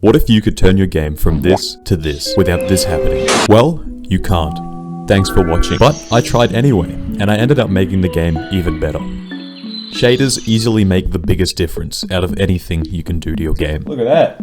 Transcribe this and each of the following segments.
What if you could turn your game from this to this without this happening? Well, you can't. Thanks for watching. But I tried anyway, and I ended up making the game even better. Shaders easily make the biggest difference out of anything you can do to your game. Look at that.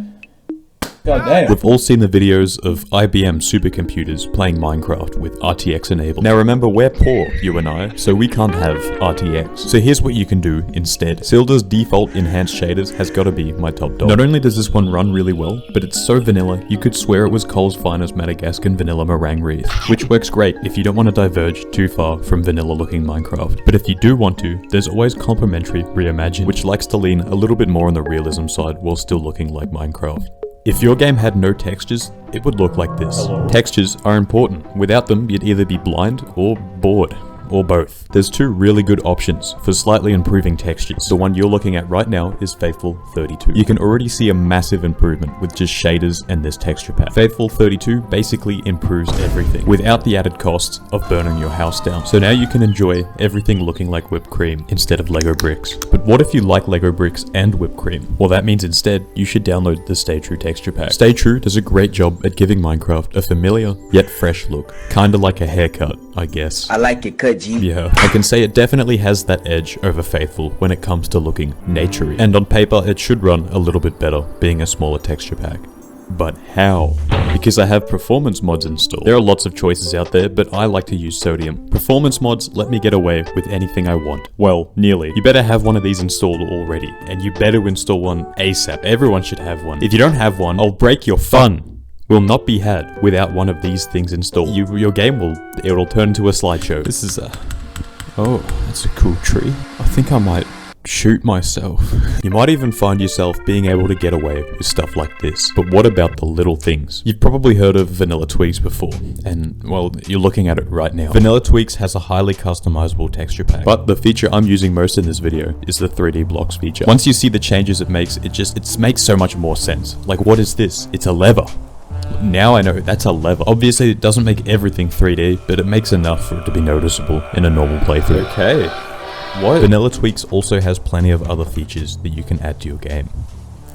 God damn. We've all seen the videos of IBM supercomputers playing Minecraft with RTX enabled. Now remember, we're poor, you and I, so we can't have RTX. So here's what you can do instead. Sildurs' default enhanced shaders has got to be my top dog. Not only does this one run really well, but it's so vanilla, you could swear it was Cole's finest Madagascan vanilla meringue wreath, which works great if you don't want to diverge too far from vanilla looking Minecraft. But if you do want to, there's always Complementary Reimagined, which likes to lean a little bit more on the realism side while still looking like Minecraft. If your game had no textures, it would look like this. Hello. Textures are important. Without them, you'd either be blind or bored. Or both. There's two really good options for slightly improving textures. The one you're looking at right now is Faithful 32. You can already see a massive improvement with just shaders and this texture pack. Faithful 32 basically improves everything without the added costs of burning your house down. So now you can enjoy everything looking like whipped cream instead of Lego bricks. But what if you like Lego bricks and whipped cream? Well, that means instead you should download the Stay True texture pack. Stay True does a great job at giving Minecraft a familiar yet fresh look. Kinda like a haircut, I guess. I like it cut. Yeah, I can say it definitely has that edge over Faithful when it comes to looking naturey. And on paper, it should run a little bit better, being a smaller texture pack. But how? Because I have performance mods installed. There are lots of choices out there, but I like to use Sodium. Performance mods let me get away with anything I want. Well, nearly. You better have one of these installed already, and you better install one ASAP. Everyone should have one. If you don't have one, I'll break your fun. Will not be had without one of these things installed. Your game it'll turn into a slideshow. This is oh, that's a cool tree. I think I might shoot myself. You might even find yourself being able to get away with stuff like this. But what about the little things? You've probably heard of Vanilla Tweaks before, and well, you're looking at it right now. Vanilla Tweaks has a highly customizable texture pack, but the feature I'm using most in this video is the 3D blocks feature. Once you see the changes it makes, it makes so much more sense. Like, what is this? It's a lever. Now I know that's a lever. Obviously it doesn't make everything 3D, but it makes enough for it to be noticeable in a normal playthrough. Okay. What? Vanilla Tweaks also has plenty of other features that you can add to your game.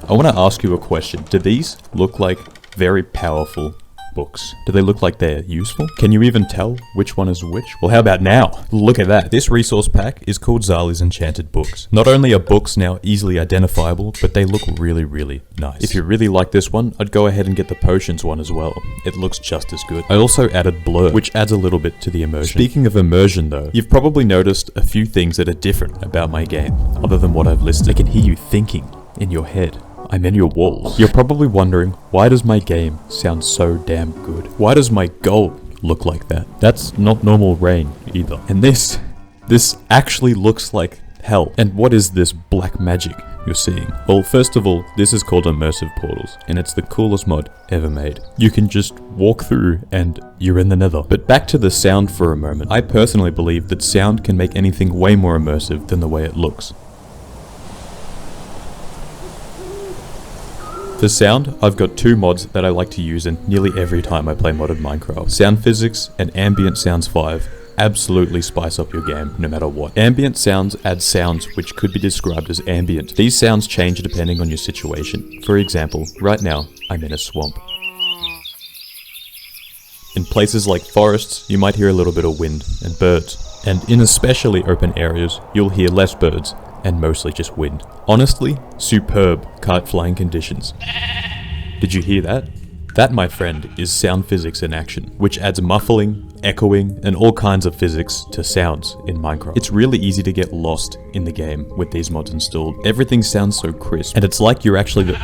I want to ask you a question. Do these look like very powerful books? Do they look like they're useful? Can you even tell which one is which? Well, how about now? Look at that. This resource pack is called xali's Enchanted books. Not only are books now easily identifiable, but they look really, really nice. If you really like this one, I'd go ahead and get the potions one as well. It looks just as good. I also added blur, which adds a little bit to the immersion. Speaking of immersion though, you've probably noticed a few things that are different about my game, other than what I've listed. I can hear you thinking in your head. I'm in your walls. You're probably wondering, why does my game sound so damn good? Why does my gold look like that? That's not normal rain either. And this actually looks like hell. And what is this black magic you're seeing? Well, first of all, this is called Immersive Portals, and it's the coolest mod ever made. You can just walk through and you're in the nether. But back to the sound for a moment. I personally believe that sound can make anything way more immersive than the way it looks. For sound, I've got two mods that I like to use in nearly every time I play modded Minecraft. Sound Physics and AmbientSounds 5 absolutely spice up your game no matter what. AmbientSounds adds sounds which could be described as ambient. These sounds change depending on your situation. For example, right now, I'm in a swamp. In places like forests, you might hear a little bit of wind and birds. And in especially open areas, you'll hear less birds and mostly just wind. Honestly, superb kite flying conditions. Did you hear that? That, my friend, is sound physics in action, which adds muffling, echoing, and all kinds of physics to sounds in Minecraft. It's really easy to get lost in the game with these mods installed. Everything sounds so crisp, and it's like you're actually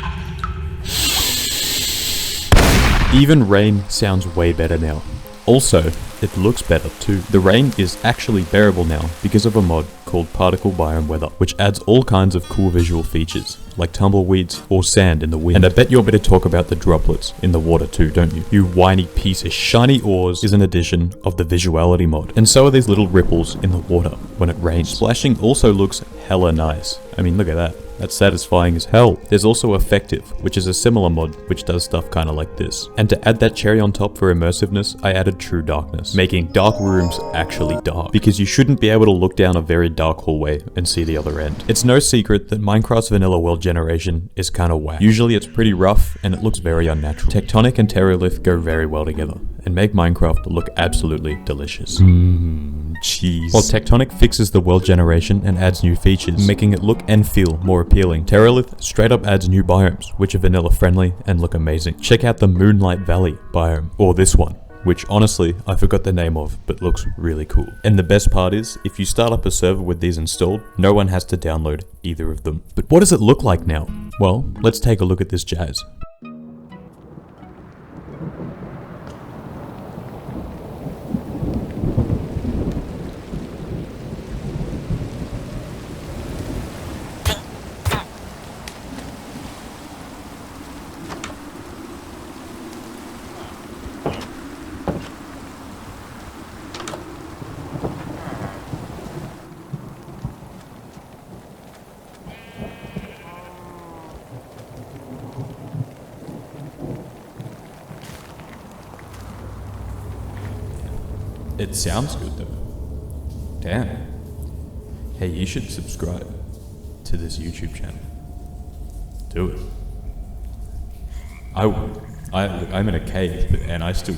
Even rain sounds way better now. Also, it looks better too. The rain is actually bearable now because of a mod called Particle Biome Weather, which adds all kinds of cool visual features, like tumbleweeds or sand in the wind. And I bet you're better to talk about the droplets in the water too, don't you? You whiny piece of shiny ores is an addition of the Visuality mod. And so are these little ripples in the water when it rains. Splashing also looks hella nice. I mean, look at that. That's satisfying as hell. There's also Effective, which is a similar mod which does stuff kinda like this. And to add that cherry on top for immersiveness, I added True Darkness, making dark rooms actually dark, because you shouldn't be able to look down a very dark hallway and see the other end. It's no secret that Minecraft's vanilla world generation is kinda whack. Usually it's pretty rough and it looks very unnatural. Tectonic and Terralith go very well together and make Minecraft look absolutely delicious. Cheese. While Tectonic fixes the world generation and adds new features, making it look and feel more appealing. Terralith straight up adds new biomes, which are vanilla friendly and look amazing. Check out the Moonlight Valley biome, or this one, which honestly I forgot the name of, but looks really cool. And the best part is, if you start up a server with these installed, no one has to download either of them. But what does it look like now? Well, let's take a look at this jazz. It sounds good though. Damn. Hey, you should subscribe to this YouTube channel. Do it. I would. I'm in a cave and I still